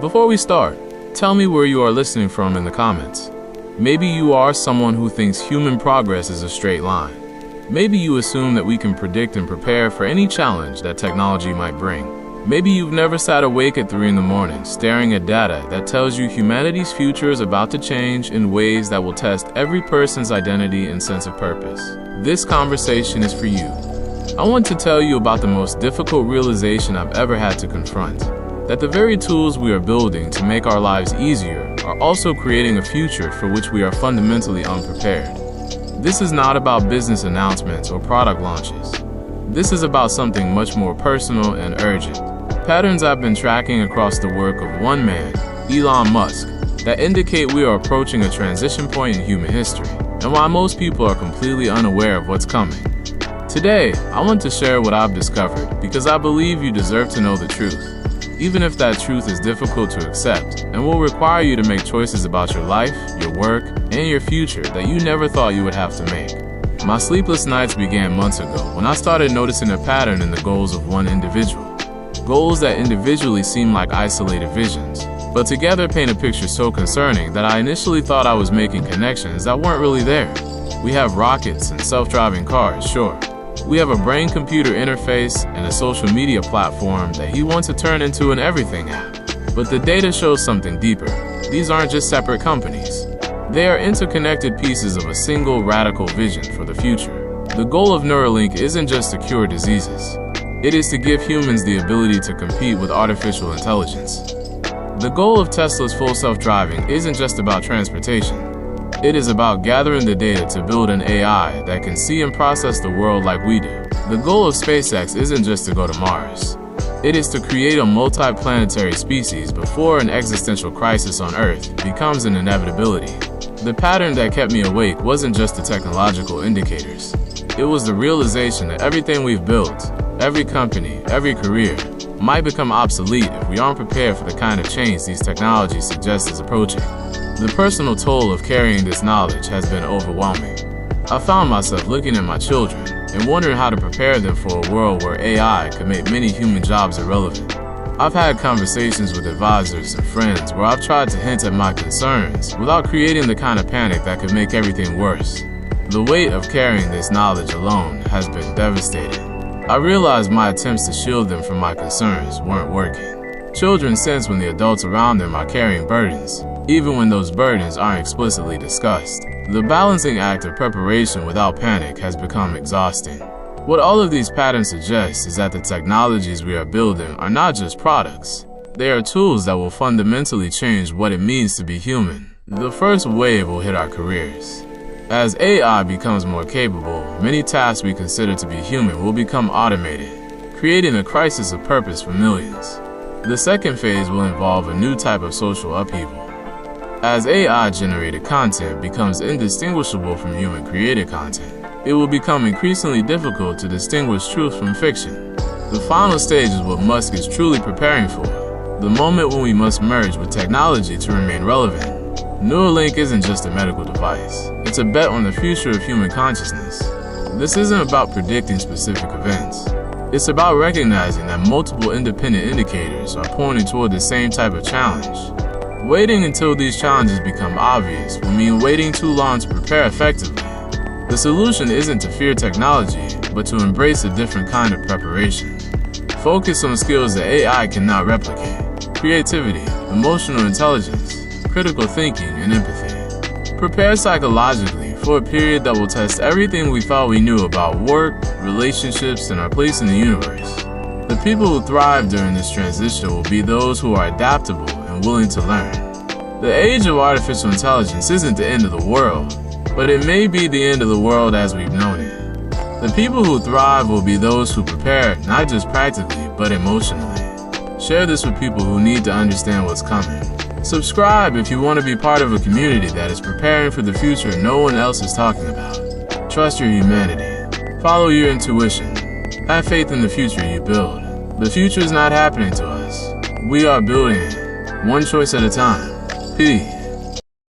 Before we start, tell me where you are listening from in the comments. Maybe you are someone who thinks human progress is a straight line. Maybe you assume that we can predict and prepare for any challenge that technology might bring. Maybe you've never sat awake at 3 in the morning staring at data that tells you humanity's future is about to change in ways that will test every person's identity and sense of purpose. This conversation is for you. I want to tell you about the most difficult realization I've ever had to confront. That the very tools we are building to make our lives easier are also creating a future for which we are fundamentally unprepared. This is not about business announcements or product launches. This is about something much more personal and urgent. Patterns I've been tracking across the work of one man, Elon Musk, that indicate we are approaching a transition point in human history, and why most people are completely unaware of what's coming. Today, I want to share what I've discovered because I believe you deserve to know the truth, even if that truth is difficult to accept and will require you to make choices about your life, your work, and your future that you never thought you would have to make. My sleepless nights began months ago when I started noticing a pattern in the goals of one individual. Goals that individually seem like isolated visions, but together paint a picture so concerning that I initially thought I was making connections that weren't really there. We have rockets and self-driving cars, sure. We have a brain-computer interface and a social media platform that he wants to turn into an everything app. But the data shows something deeper. These aren't just separate companies. They are interconnected pieces of a single radical vision for the future. The goal of Neuralink isn't just to cure diseases. It is to give humans the ability to compete with artificial intelligence. The goal of Tesla's full self-driving isn't just about transportation. It is about gathering the data to build an AI that can see and process the world like we do. The goal of SpaceX isn't just to go to Mars. It is to create a multi-planetary species before an existential crisis on Earth becomes an inevitability. The pattern that kept me awake wasn't just the technological indicators. It was the realization that everything we've built, every company, every career, might become obsolete if we aren't prepared for the kind of change these technologies suggest is approaching. The personal toll of carrying this knowledge has been overwhelming. I found myself looking at my children and wondering how to prepare them for a world where AI could make many human jobs irrelevant. I've had conversations with advisors and friends where I've tried to hint at my concerns without creating the kind of panic that could make everything worse. The weight of carrying this knowledge alone has been devastating. I realized my attempts to shield them from my concerns weren't working. Children sense when the adults around them are carrying burdens, even when those burdens aren't explicitly discussed. The balancing act of preparation without panic has become exhausting. What all of these patterns suggest is that the technologies we are building are not just products. They are tools that will fundamentally change what it means to be human. The first wave will hit our careers. As AI becomes more capable, many tasks we consider to be human will become automated, creating a crisis of purpose for millions. The second phase will involve a new type of social upheaval. As AI-generated content becomes indistinguishable from human-created content, it will become increasingly difficult to distinguish truth from fiction. The final stage is what Musk is truly preparing for, the moment when we must merge with technology to remain relevant. Neuralink isn't just a medical device. It's a bet on the future of human consciousness. This isn't about predicting specific events. It's about recognizing that multiple independent indicators are pointing toward the same type of challenge. Waiting until these challenges become obvious will mean waiting too long to prepare effectively. The solution isn't to fear technology, but to embrace a different kind of preparation. Focus on skills that AI cannot replicate: creativity, emotional intelligence, critical thinking, and empathy. Prepare psychologically for a period that will test everything we thought we knew about work, relationships, and our place in the universe. The people who thrive during this transition will be those who are adaptable and willing to learn. The age of artificial intelligence isn't the end of the world, but it may be the end of the world as we've known it. The people who thrive will be those who prepare not just practically, but emotionally. Share this with people who need to understand what's coming. Subscribe if you want to be part of a community that is preparing for the future no one else is talking about. Trust your humanity. Follow your intuition. Have faith in the future you build. The future is not happening to us. We are building it, one choice at a time. Peace.